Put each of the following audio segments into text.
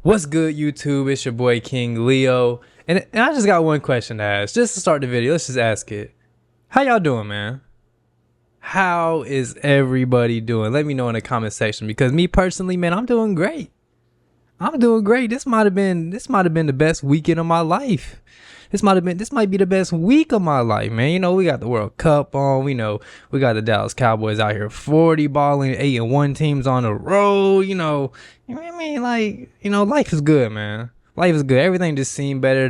What's good, YouTube? It's your boy King Leo, and I just got one question to ask. Just to start the video, let's just ask it. How y'all doing, man? How is everybody doing? Let me know in the comment section, because me personally, man, I'm doing great. I'm doing great. This might have been the best weekend of my life. This might be the best week of my life, man. You know, we got the World Cup on. We know we got the Dallas Cowboys out here 40 balling, 8-1 teams on the road. You know what I mean? Like, life is good, man. Life is good. Everything just seemed better.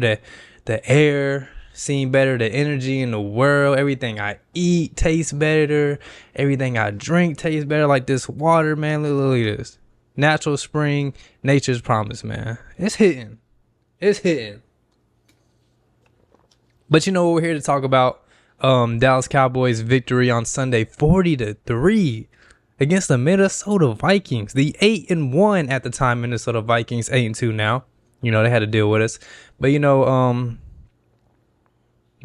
The air seemed better. The energy in the world. Everything I eat tastes better. Everything I drink tastes better. Like this water, man. Look at this. Natural spring, nature's promise, man. It's hitting. It's hitting. But you know what we're here to talk about? Dallas Cowboys victory on Sunday, 40-3 against the Minnesota Vikings. The 8-1 at the time Minnesota Vikings, 8-2 now. You know, they had to deal with us. But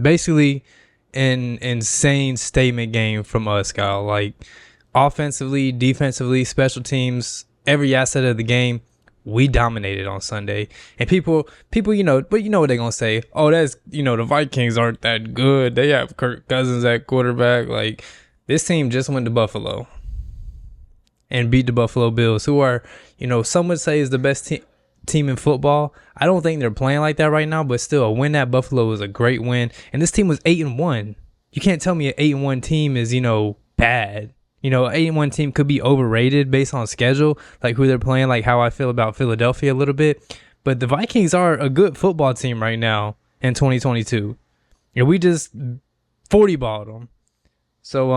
basically an insane statement game from us, guys. Like offensively, defensively, special teams, every asset of the game. We dominated on Sunday, and people, but you know what they're gonna say? Oh, that's, the Vikings aren't that good. They have Kirk Cousins at quarterback. Like, this team just went to Buffalo and beat the Buffalo Bills, who are, some would say is the best team in football. I don't think they're playing like that right now, but still, a win at Buffalo was a great win. And this team was 8-1. You can't tell me an 8-1 team is, bad. 8-1 team could be overrated based on schedule, like who they're playing, like how I feel about Philadelphia a little bit. But the Vikings are a good football team right now in 2022. And we just 40-balled them. So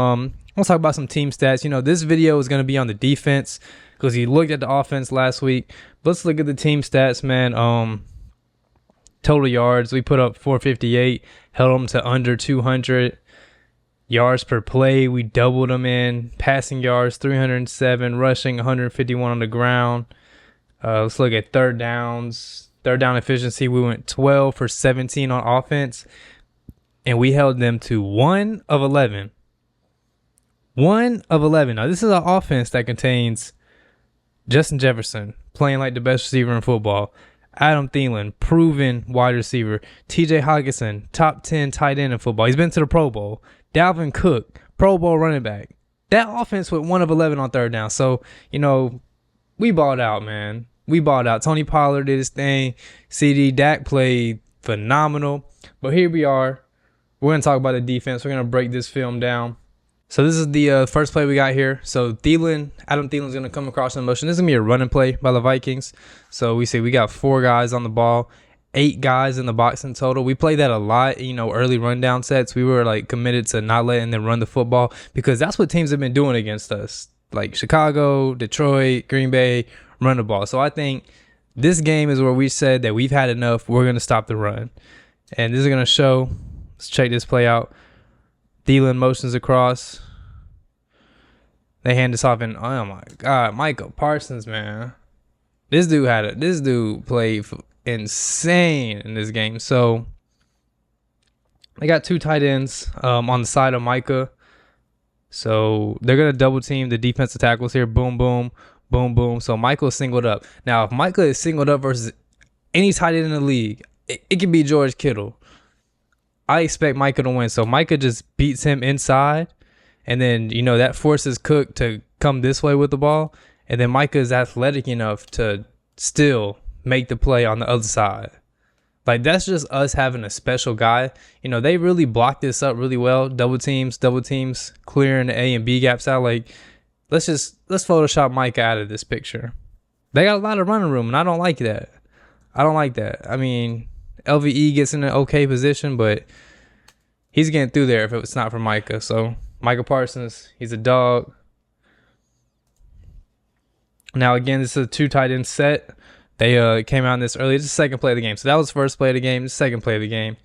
we'll talk about some team stats. This video is going to be on the defense because you looked at the offense last week. But let's look at the team stats, man. Total yards, we put up 458, held them to under 200. Yards per play, we doubled them in. Passing yards, 307. Rushing, 151 on the ground. Let's look at third downs. Third down efficiency, we went 12 for 17 on offense. And we held them to 1 of 11. 1 of 11. Now, this is an offense that contains Justin Jefferson, playing like the best receiver in football. Adam Thielen, proven wide receiver. TJ Hockenson, top 10 tight end in football. He's been to the Pro Bowl. Dalvin Cook, Pro Bowl running back. That offense went 1 of 11 on third down. So, we balled out, man. We balled out. Tony Pollard did his thing. CD Dak played phenomenal. But here we are. We're going to talk about the defense. We're going to break this film down. So this is the first play we got here. So Adam Thielen's going to come across in motion. This is going to be a running play by the Vikings. So we see we got 4 guys on the ball. 8 guys in the box in total. We played that a lot, early rundown sets. We were like committed to not letting them run the football because that's what teams have been doing against us. Like Chicago, Detroit, Green Bay, run the ball. So I think this game is where we said that we've had enough. We're going to stop the run. And this is going to show. Let's check this play out. Thielen motions across. They hand this off and, oh my God, Micah Parsons, man. This dude played insane in this game. So they got 2 tight ends on the side of Micah. So they're going to double team the defensive tackles here. Boom, boom, boom, boom. So Micah is singled up. Now, if Micah is singled up versus any tight end in the league, it can be George Kittle. I expect Micah to win. So Micah just beats him inside. And then, that forces Cook to come this way with the ball. And then Micah is athletic enough to still make the play on the other side. Like, that's just us having a special guy. They really blocked this up really well. Double teams, clearing the A and B gaps out. Like, let's Photoshop Micah out of this picture. They got a lot of running room, and I don't like that. I mean, LVE gets in an okay position, but he's getting through there if it's not for Micah. So, Micah Parsons, he's a dog. Now, again, this is a 2 tight end set. They came out in this early. It's the second play of the game. So that was the first play of the game. The second play of the game.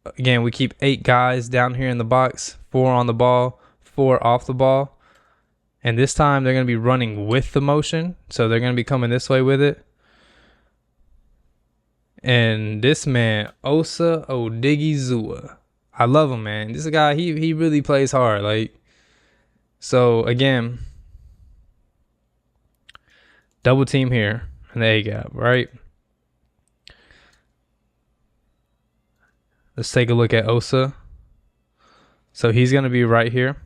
Again, we keep 8 guys down here in the box. 4 on the ball. 4 off the ball. And this time they're going to be running with the motion. So they're going to be coming this way with it. And this man, Osa Odigizua. I love him, man. This guy, he really plays hard. Like, so again, double team here. and the A gap, right? Let's take a look at Osa. So he's going to be right here.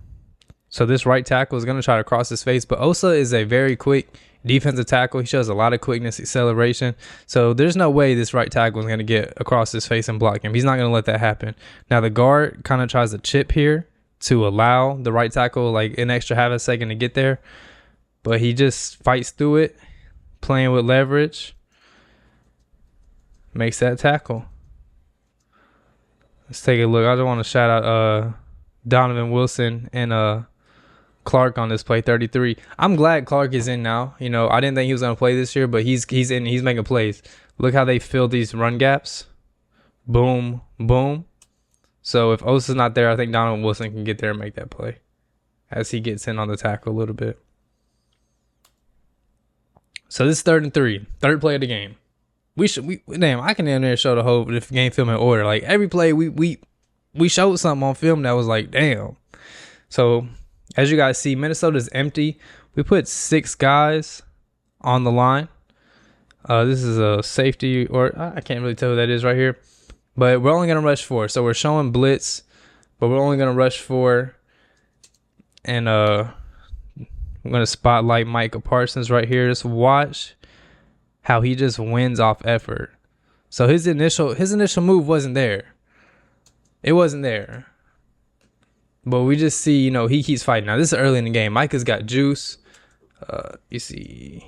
So this right tackle is going to try to cross his face, but Osa is a very quick defensive tackle. He shows a lot of quickness, acceleration. So there's no way this right tackle is going to get across his face and block him. He's not going to let that happen. Now the guard kind of tries to chip here to allow the right tackle like an extra half a second to get there, but he just fights through it, playing with leverage, makes that tackle. Let's take a look. I just want to shout out Donovan Wilson and Clark on this play, 33. I'm glad Clark is in now. You know, I didn't think he was going to play this year, but he's in. He's making plays. Look how they fill these run gaps. Boom, boom. So if Osa's not there, I think Donovan Wilson can get there and make that play as he gets in on the tackle a little bit. So this is 3rd and 3. Third play of the game. Damn, I can in there show the whole game film in order. Like every play we showed something on film that was like, damn. So as you guys see, Minnesota's empty. We put 6 guys on the line. This is a safety, or I can't really tell who that is right here. But we're only going to rush 4. So we're showing blitz, but we're only going to rush 4. And I'm going to spotlight Micah Parsons right here. Just watch how he just wins off effort. So his initial move wasn't there. It wasn't there. But we just see, you know, he keeps fighting. Now, this is early in the game. Micah's got juice. You see,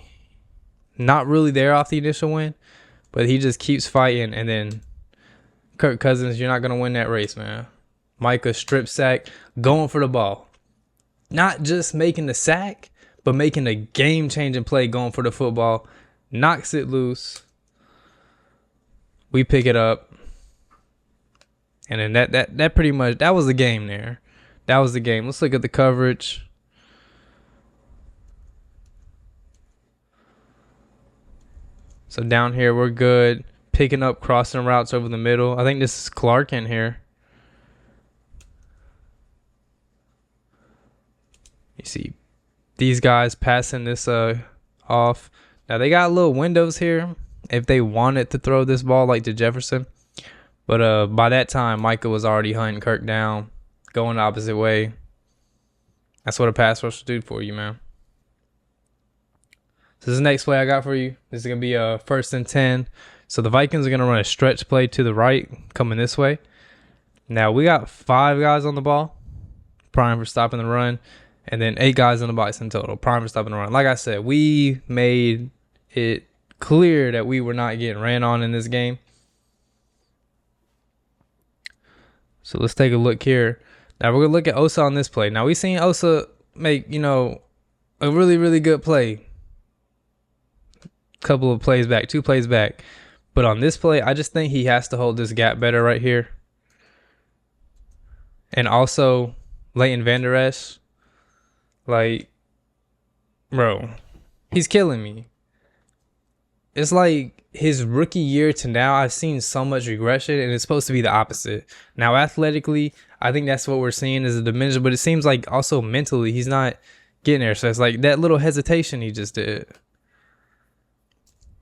not really there off the initial win, but he just keeps fighting. And then Kirk Cousins, you're not going to win that race, man. Micah strip sack, going for the ball. Not just making the sack, but making a game-changing play going for the football. Knocks it loose. We pick it up. And then that pretty much, that was the game there. That was the game. Let's look at the coverage. So down here, we're good. Picking up crossing routes over the middle. I think this is Clark in here. You see these guys passing this off. Now, they got little windows here if they wanted to throw this ball like to Jefferson. But by that time, Micah was already hunting Kirk down, going the opposite way. That's what a pass rush will do for you, man. So this is the next play I got for you. This is going to be a 1st and 10. So the Vikings are going to run a stretch play to the right, coming this way. Now, we got 5 guys on the ball, prime for stopping the run, and then 8 guys on the box in total, prime for stopping the run. Like I said, we made it clear that we were not getting ran on in this game. So let's take a look here. Now we're going to look at Osa on this play. Now we've seen Osa make, you know, a really, really good play. Couple of plays back, 2 plays back. But on this play, I just think he has to hold this gap better right here. And also, Leighton Vander Esch, like, bro, he's killing me. It's like his rookie year to now, I've seen so much regression, and it's supposed to be the opposite. Now, athletically, I think that's what we're seeing is a dimension, but it seems like also mentally, he's not getting there. So it's like that little hesitation he just did.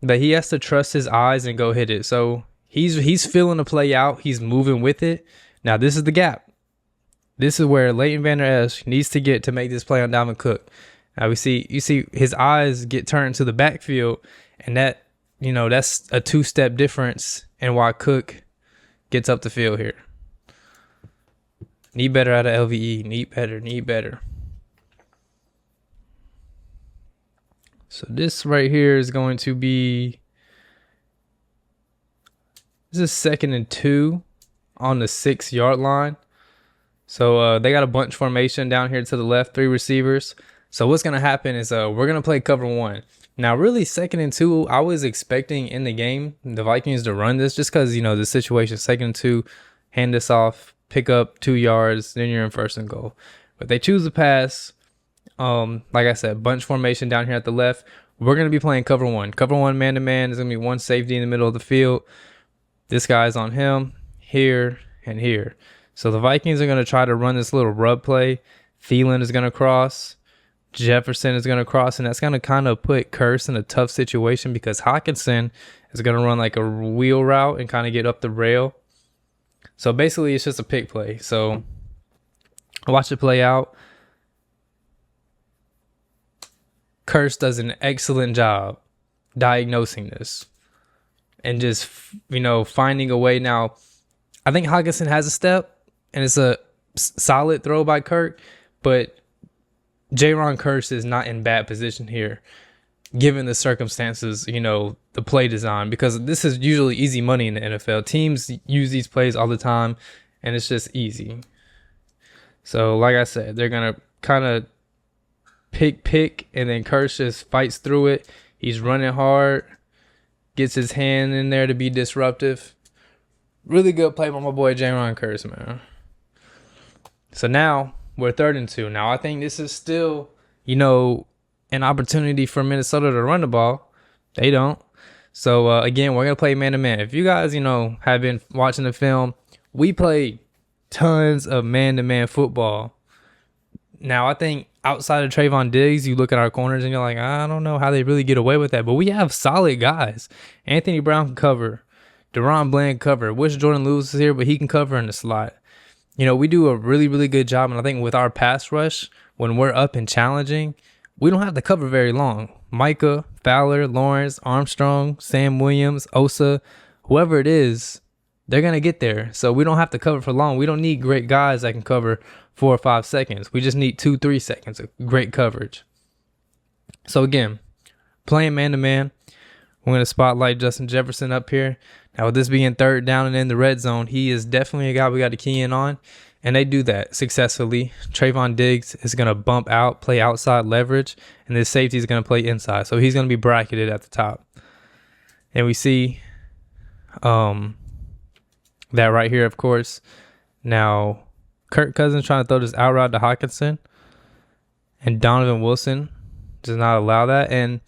But he has to trust his eyes and go hit it. So he's feeling the play out. He's moving with it. Now, this is the gap. This is where Leighton Vander Esch needs to get to make this play on Dalvin Cook. Now, you see his eyes get turned to the backfield, and that, you know, that's a 2-step difference in why Cook gets up the field here. Need better out of LVE. Need better. So this right here is going to be, this is 2nd and 2 on the 6-yard line. So they got a bunch formation down here to the left, 3 receivers. So what's going to happen is we're going to play cover 1. Now, really, 2nd and 2, I was expecting in the game the Vikings to run this just because, you know, the situation, 2nd and 2, hand this off, pick up 2 yards, then you're in 1st and goal. But they choose to pass. Like I said, bunch formation down here at the left. We're going to be playing cover 1. Cover 1 man-to-man. There's going to be 1 safety in the middle of the field. This guy's on him, here, and here. So the Vikings are going to try to run this little rub play. Thielen is going to cross. Jefferson is going to cross, and that's going to kind of put Curse in a tough situation because Hawkinson is going to run like a wheel route and kind of get up the rail. So basically, it's just a pick play. So watch it play out. Curse does an excellent job diagnosing this and just, finding a way. Now, I think Hawkinson has a step, and it's a solid throw by Kirk, but Jaron Curse is not in bad position here, given the circumstances, the play design, because this is usually easy money in the NFL. Teams use these plays all the time, and it's just easy. So, like I said, they're going to kind of pick, and then Curse just fights through it. He's running hard, gets his hand in there to be disruptive. Really good play by my boy Jaron Curse, man. So now we're 3rd and 2. Now I think this is still, an opportunity for Minnesota to run the ball. They don't. So again, we're gonna play man-to-man. If you guys, have been watching the film, we played tons of man-to-man football. Now I think outside of Trayvon Diggs, you look at our corners and you're like, I don't know how they really get away with that. But we have solid guys. Anthony Brown can cover. Deron Bland can cover. Wish Jordan Lewis is here, but he can cover in the slot. We do a really, really good job. And I think with our pass rush, when we're up and challenging, we don't have to cover very long. Micah, Fowler, Lawrence, Armstrong, Sam Williams, Osa, whoever it is, they're going to get there. So we don't have to cover for long. We don't need great guys that can cover 4 or 5 seconds. We just need 2-3 seconds of great coverage. So again, playing man-to-man, we're going to spotlight Justin Jefferson up here. Now, with this being 3rd down and in the red zone, he is definitely a guy we got to key in on, and they do that successfully. Trayvon Diggs is going to bump out, play outside leverage, and this safety is going to play inside. So he's going to be bracketed at the top. And we see that right here, of course. Now, Kirk Cousins trying to throw this out route to Hawkinson, and Donovan Wilson does not allow that. And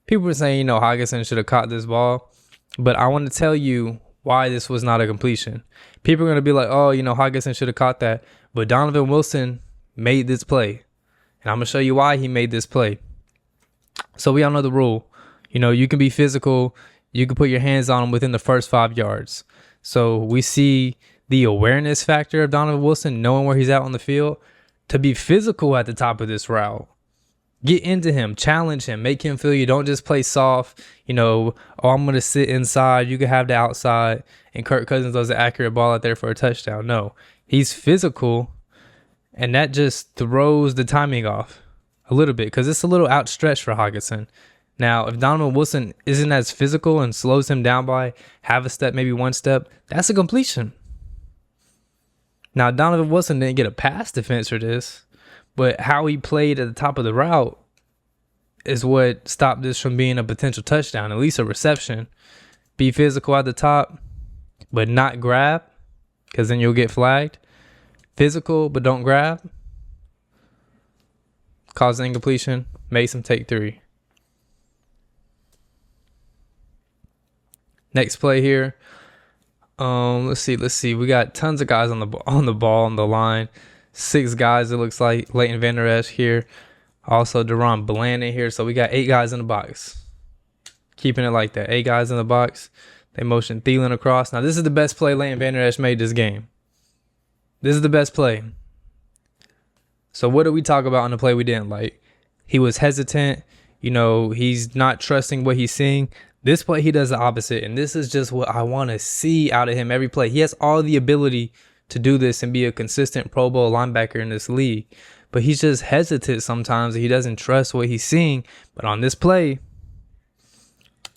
people were saying, Hawkinson should have caught this ball. But I want to tell you why this was not a completion. People are going to be like, Hawkinson should have caught that. But Donovan Wilson made this play. And I'm going to show you why he made this play. So we all know the rule. You can be physical. You can put your hands on him within the first 5 yards. So we see the awareness factor of Donovan Wilson, knowing where he's at on the field, to be physical at the top of this route. Get into him, challenge him, make him feel you. Don't just play soft, I'm going to sit inside. You can have the outside, and Kirk Cousins does an accurate ball out there for a touchdown. No, he's physical, and that just throws the timing off a little bit because it's a little outstretched for Hawkinson. Now, if Donovan Wilson isn't as physical and slows him down by half a step, maybe 1 step, that's a completion. Now, Donovan Wilson didn't get a pass defense for this, but how he played at the top of the route is what stopped this from being a potential touchdown, at least a reception. Be physical at the top, but not grab, because then you'll get flagged. Physical, but don't grab. Cause an incompletion. Mason take 3. Next play here. Let's see. We got tons of guys on the ball on the line. 6 guys, it looks like. Leighton Vander Esch here. Also, Deron Bland in here. So we got 8 guys in the box. Keeping it like that. 8 guys in the box. They motion Thielen across. Now, this is the best play Leighton Vander Esch made this game. This is the best play. So what did we talk about on the play we didn't like? He was hesitant. He's not trusting what he's seeing. This play, he does the opposite. And this is just what I want to see out of him every play. He has all the ability to do this and be a consistent Pro Bowl linebacker in this league. But he's just hesitant sometimes. He doesn't trust what he's seeing. But on this play,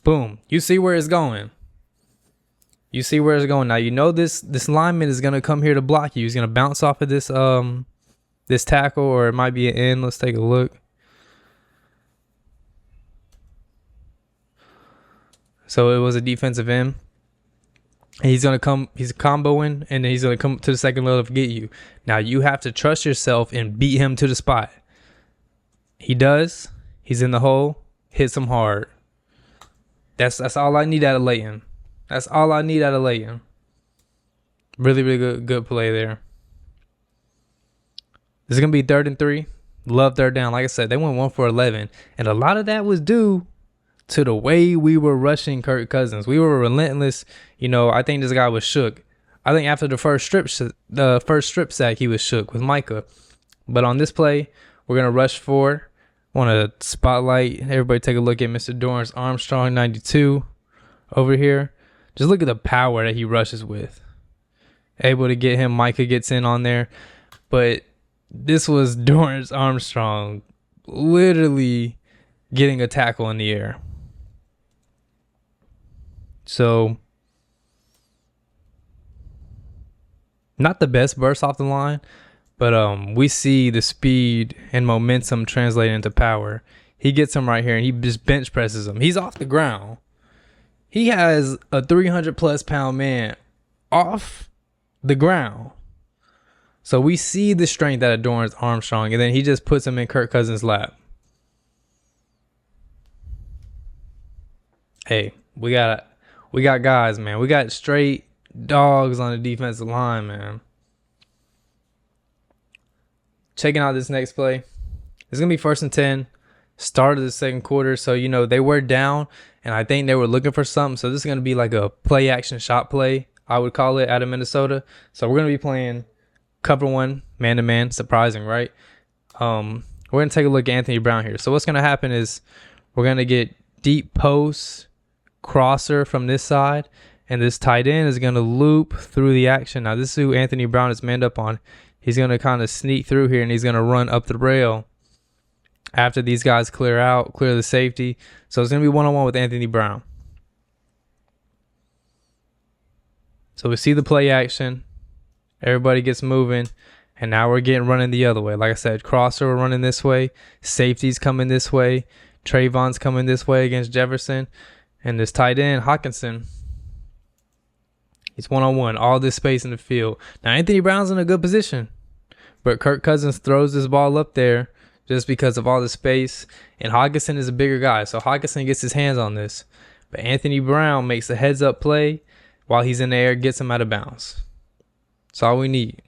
boom, you see where it's going. You see where it's going. Now, this lineman is going to come here to block you. He's going to bounce off of this tackle, or it might be an end. Let's take a look. So it was a defensive end. He's going to come, he's comboing, and then he's going to come to the second level to get you. Now, you have to trust yourself and beat him to the spot. He does. He's in the hole. Hits him hard. That's all I need out of Leighton. That's all I need out of Leighton. Really, really good play there. This is going to be 3rd and 3. Love third down. Like I said, they went 1 for 11. And a lot of that was due to the way we were rushing Kirk Cousins. We were relentless. I think this guy was shook. I think after the first strip sack, he was shook with Micah. But on this play, we're going to rush 4. Want to spotlight, everybody take a look at Mr. Dorrance Armstrong, 92 over here. Just look at the power that he rushes with. Able to get him. Micah gets in on there. But this was Dorrance Armstrong literally getting a tackle in the air. So, not the best burst off the line, but we see the speed and momentum translate into power. He gets him right here, and he just bench presses him. He's off the ground. He has a 300-plus pound man off the ground. So we see the strength out of Dorrance Armstrong, and then he just puts him in Kirk Cousins' lap. Hey, we got guys, man. We got straight dogs on the defensive line, man. Checking out this next play. It's going to be 1st and 10. Start of the second quarter. So, they were down, and I think they were looking for something. So this is going to be like a play-action shot play, I would call it, out of Minnesota. So we're going to be playing cover 1, man-to-man. Surprising, right? We're going to take a look at Anthony Brown here. So what's going to happen is we're going to get deep post crosser from this side, and this tight end is going to loop through the action. Now, this is who Anthony Brown is manned up on. He's going to kind of sneak through here, and he's going to run up the rail after these guys clear the safety. So it's going to be one-on-one with Anthony Brown. So we see the play action. Everybody gets moving, and now we're running the other way. Like I said, crosser, we're running this way. Safety's coming this way. Trayvon's coming this way against Jefferson. And this tight end, Hawkinson, he's one-on-one, all this space in the field. Now, Anthony Brown's in a good position, but Kirk Cousins throws this ball up there just because of all the space, and Hawkinson is a bigger guy, so Hawkinson gets his hands on this. But Anthony Brown makes a heads-up play while he's in the air, gets him out of bounds. That's all we need.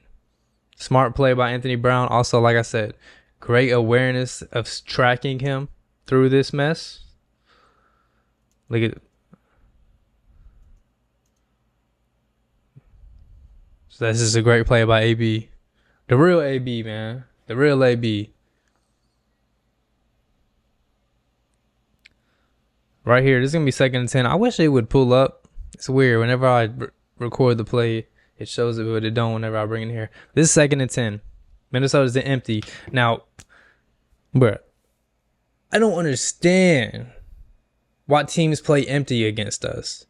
Smart play by Anthony Brown. Also, like I said, great awareness of tracking him through this mess. Look at it. So this is a great play by AB. The real AB, man. The real AB. Right here. This is going to be 2nd and 10. I wish they would pull up. It's weird. Whenever I record the play, it shows it, but it don't whenever I bring it here. This is 2nd and 10. Minnesota's the empty. Now, bruh, I don't understand why teams play empty against us.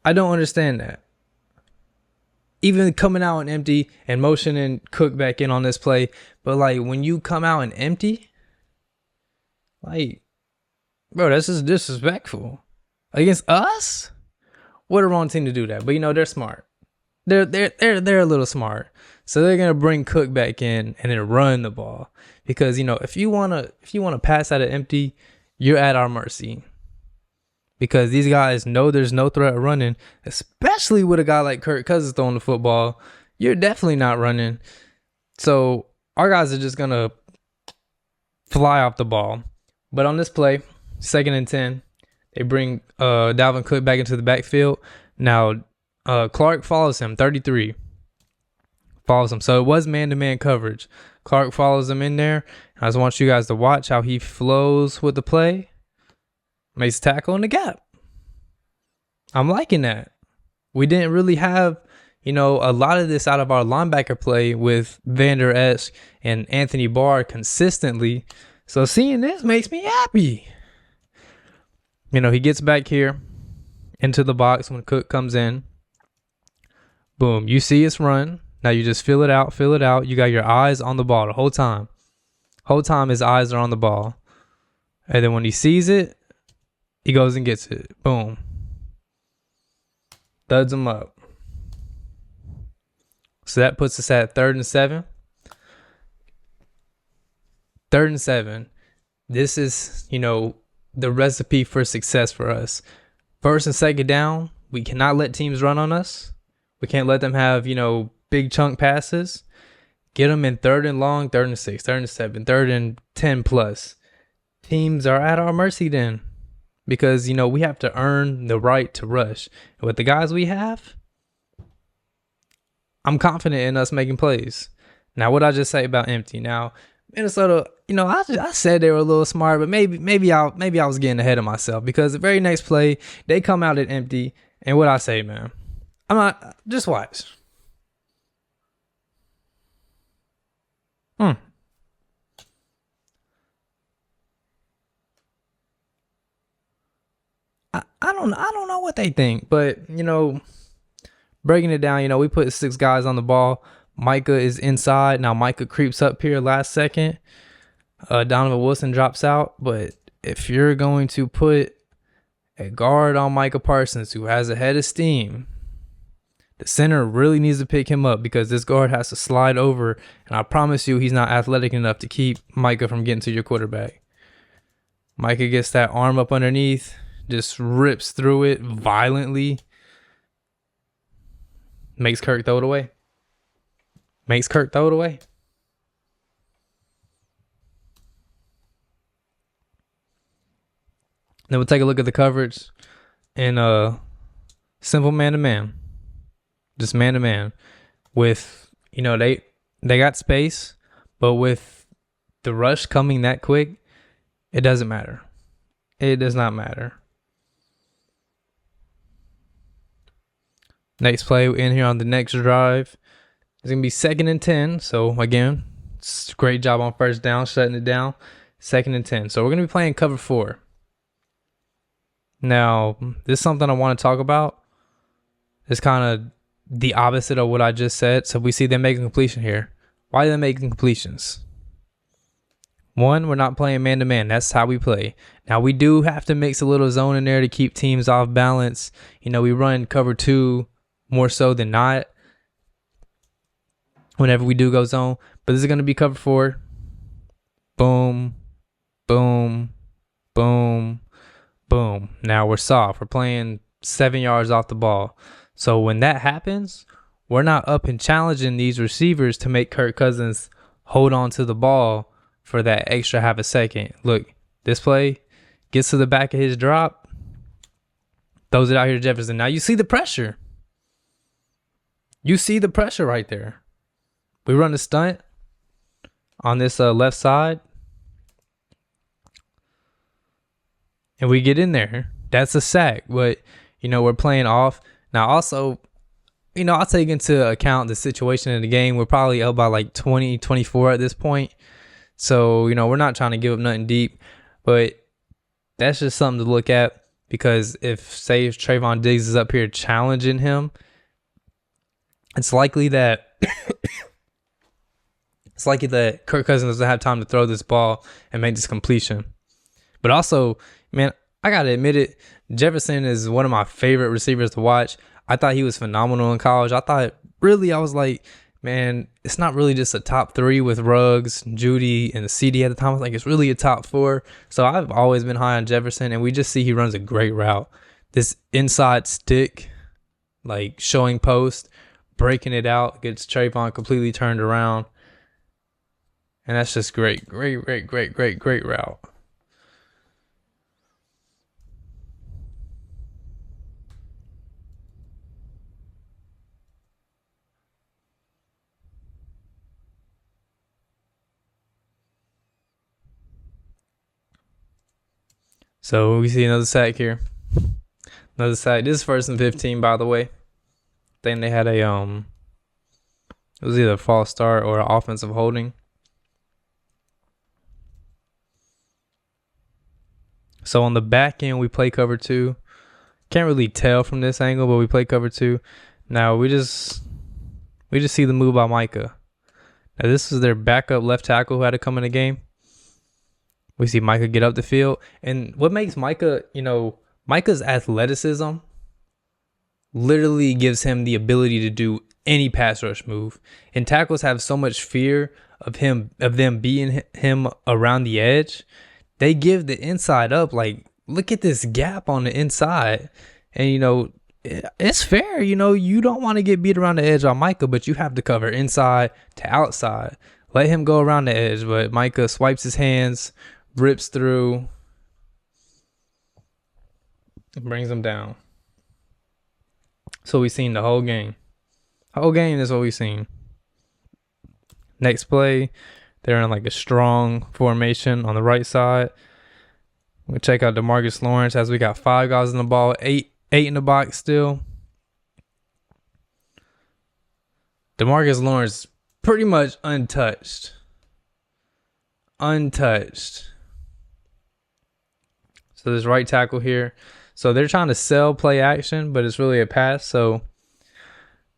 I don't understand that. Even coming out and empty and motioning Cook back in on this play. But, like, when you come out and empty, like, bro, that's just disrespectful. Against us? What a wrong team to do that. But, they're smart. They're a little smart. So they're gonna bring Cook back in and then run the ball. Because, if you wanna pass out of empty, you're at our mercy. Because these guys know there's no threat of running, especially with a guy like Kirk Cousins throwing the football. You're definitely not running. So our guys are just going to fly off the ball. But on this play, 2nd and 10, they bring Dalvin Cook back into the backfield. Now, Clark follows him, 33. Follows him. So it was man-to-man coverage. Clark follows him in there. I just want you guys to watch how he flows with the play. Makes a tackle in the gap. I'm liking that. We didn't really have, a lot of this out of our linebacker play with Vander Esch and Anthony Barr consistently. So seeing this makes me happy. He gets back here into the box when Cook comes in. Boom. You see us run. Now you just fill it out. You got your eyes on the ball the whole time. Whole time his eyes are on the ball. And then when he sees it, he goes and gets it. Boom. Thuds him up. So that puts us at 3rd and 7. 3rd and 7. This is, the recipe for success for us. 1st and 2nd down, we cannot let teams run on us. We can't let them have, big chunk passes. Get them in 3rd and long, 3rd and 6, 3rd and 7, 3rd and 10 plus. Teams are at our mercy then, because we have to earn the right to rush. And with the guys we have, I'm confident in us making plays. Now, what I just say about empty? Now, Minnesota, I said they were a little smart, but maybe I was getting ahead of myself, because the very next play they come out at empty, and what I say, man, I'm not. Just watch. I don't know what they think, but breaking it down, we put 6 guys on the ball. Micah is inside. Now Micah creeps up here last second. Donovan Wilson drops out. But if you're going to put a guard on Micah Parsons who has a head of steam, the center really needs to pick him up, because this guard has to slide over. And I promise you, he's not athletic enough to keep Micah from getting to your quarterback. Micah gets that arm up underneath, just rips through it violently. Makes Kirk throw it away. Then we'll take a look at the coverage in simple man-to-man. Just man-to-man. With, they got space, but with the rush coming that quick, it doesn't matter. It does not matter. Next play in here on the next drive. It's going to be 2nd and 10. So, again, it's a great job on first down, shutting it down. 2nd and 10. So, we're going to be playing cover 4. Now, this is something I want to talk about. It's kind of the opposite of what I just said. So, we see them making completion here. Why are they making completions? One, we're not playing man-to-man. That's how we play. Now, we do have to mix a little zone in there to keep teams off balance. We run cover 2 more so than not whenever we do go zone. But this is going to be cover 4. Boom, boom, boom, boom. Now we're soft. We're playing 7 yards off the ball. So when that happens, we're not up and challenging these receivers to make Kirk Cousins hold on to the ball for that extra half a second. Look, this play gets to the back of his drop, throws it out here to Jefferson. Now you see the pressure. You see the pressure right there. We run a stunt on this left side, and we get in there. That's a sack, but we're playing off. Now also, I'll take into account the situation in the game. We're probably up by like 20, 24 at this point. So, we're not trying to give up nothing deep, but that's just something to look at, because if Trayvon Diggs is up here challenging him, it's likely that Kirk Cousins doesn't have time to throw this ball and make this completion. But also, man, I got to admit it, Jefferson is one of my favorite receivers to watch. I thought he was phenomenal in college. I was like, man, it's not really just a top 3 with Ruggs, Judy, and the CD at the time. I was like, it's really a top 4. So I've always been high on Jefferson, and we just see he runs a great route. This inside stick, like showing post, breaking it out, gets Trayvon completely turned around. And that's just great route. So we see another sack here. Another sack. This is 1st and 15, by the way. I think they had it was either a false start or an offensive holding. So on the back end, we play cover 2. Can't really tell from this angle, but we play cover 2. Now we just see the move by Micah. Now this is their backup left tackle who had to come in the game. We see Micah get up the field. And what makes Micah, Micah's athleticism literally gives him the ability to do any pass rush move. And tackles have so much fear of them beating him around the edge. They give the inside up. Like, look at this gap on the inside. And, it's fair. You don't want to get beat around the edge on Micah, but you have to cover inside to outside. Let him go around the edge, but Micah swipes his hands, rips through, and brings him down. So we've seen the whole game. Whole game is what we've seen. Next play, they're in like a strong formation on the right side. We check out DeMarcus Lawrence as we got 5 guys in the ball, eight in the box still. DeMarcus Lawrence pretty much untouched. So this right tackle here. So they're trying to sell play action, but it's really a pass. So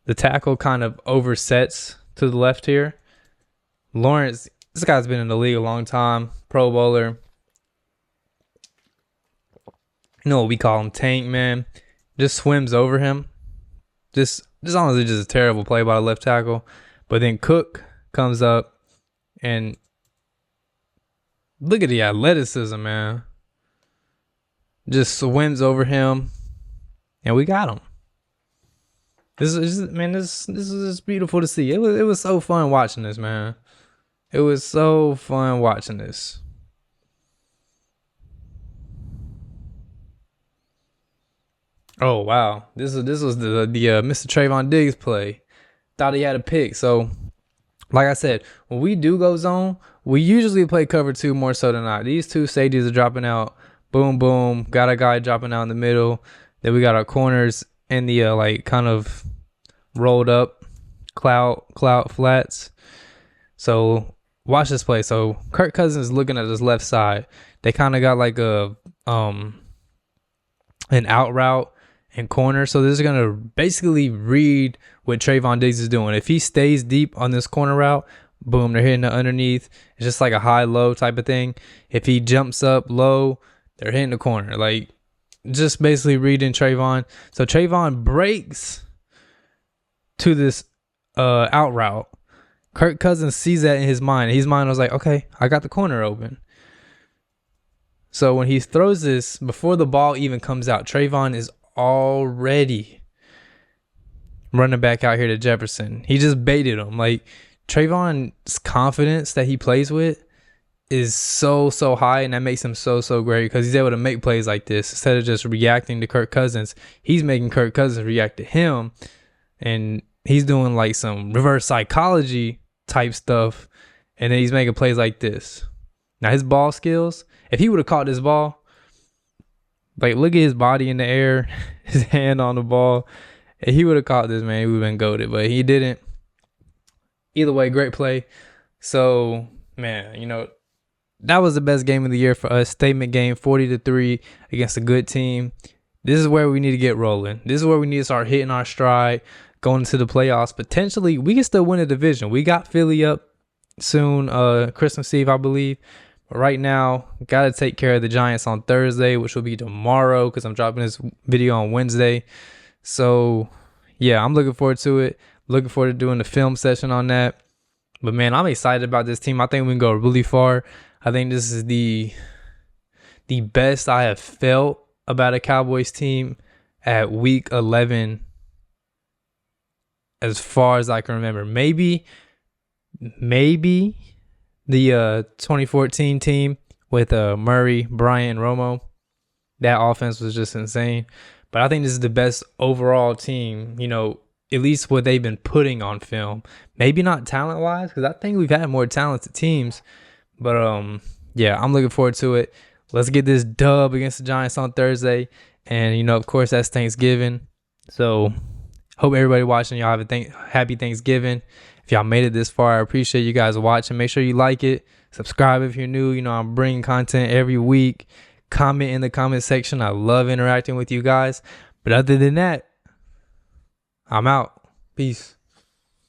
the tackle kind of oversets to the left here. Lawrence, this guy's been in the league a long time. Pro Bowler. You know what we call him, Tank, man. Just swims over him. Just honestly just a terrible play by the left tackle. But then Cook comes up and look at the athleticism, man. Just swims over him, and we got him. This is beautiful to see. It was so fun watching this, man. It was so fun watching this. Oh wow, this was the Mr. Trayvon Diggs play. Thought he had a pick. So, like I said, when we do go zone, we usually play cover 2 more so than not. These 2 safeties are dropping out. Boom, boom. Got a guy dropping out in the middle. Then we got our corners in the like kind of rolled up cloud flats. So watch this play. So Kirk Cousins is looking at his left side. They kind of got like a an out route and corner. So this is gonna basically read what Trayvon Diggs is doing. If he stays deep on this corner route, boom, they're hitting it underneath. It's just like a high-low type of thing. If he jumps up low, they're hitting the corner. Like, just basically reading Trayvon. So Trayvon breaks to this out route. Kirk Cousins sees that in his mind. His mind was like, okay, I got the corner open. So when he throws this, before the ball even comes out, Trayvon is already running back out here to Jefferson. He just baited him. Like, Trayvon's confidence that he plays with is so high, and that makes him so great because he's able to make plays like this instead of just reacting to Kirk Cousins. He's making Kirk Cousins react to him, and he's doing like some reverse psychology type stuff, and then he's making plays like this. Now his ball skills, if he would have caught this ball, like look at his body in the air, his hand on the ball, if he would have caught this, man, he would have been goated, but he didn't. Either way, great play. So man, that was the best game of the year for us. Statement game, 40-3 against a good team. This is where we need to get rolling. This is where we need to start hitting our stride, going into the playoffs. Potentially, we can still win a division. We got Philly up soon, Christmas Eve, I believe. But right now, got to take care of the Giants on Thursday, which will be tomorrow because I'm dropping this video on Wednesday. So, yeah, I'm looking forward to it. Looking forward to doing the film session on that. But, man, I'm excited about this team. I think we can go really far. I think this is the best I have felt about a Cowboys team at week 11 as far as I can remember. Maybe the 2014 team with Murray, Bryant, and Romo. That offense was just insane. But I think this is the best overall team, at least what they've been putting on film. Maybe not talent-wise, because I think we've had more talented teams. But, yeah, I'm looking forward to it. Let's get this dub against the Giants on Thursday. And, of course, that's Thanksgiving. So, hope everybody watching, y'all have a happy Thanksgiving. If y'all made it this far, I appreciate you guys watching. Make sure you like it. Subscribe if you're new. I'm bringing content every week. Comment in the comment section. I love interacting with you guys. But other than that, I'm out. Peace.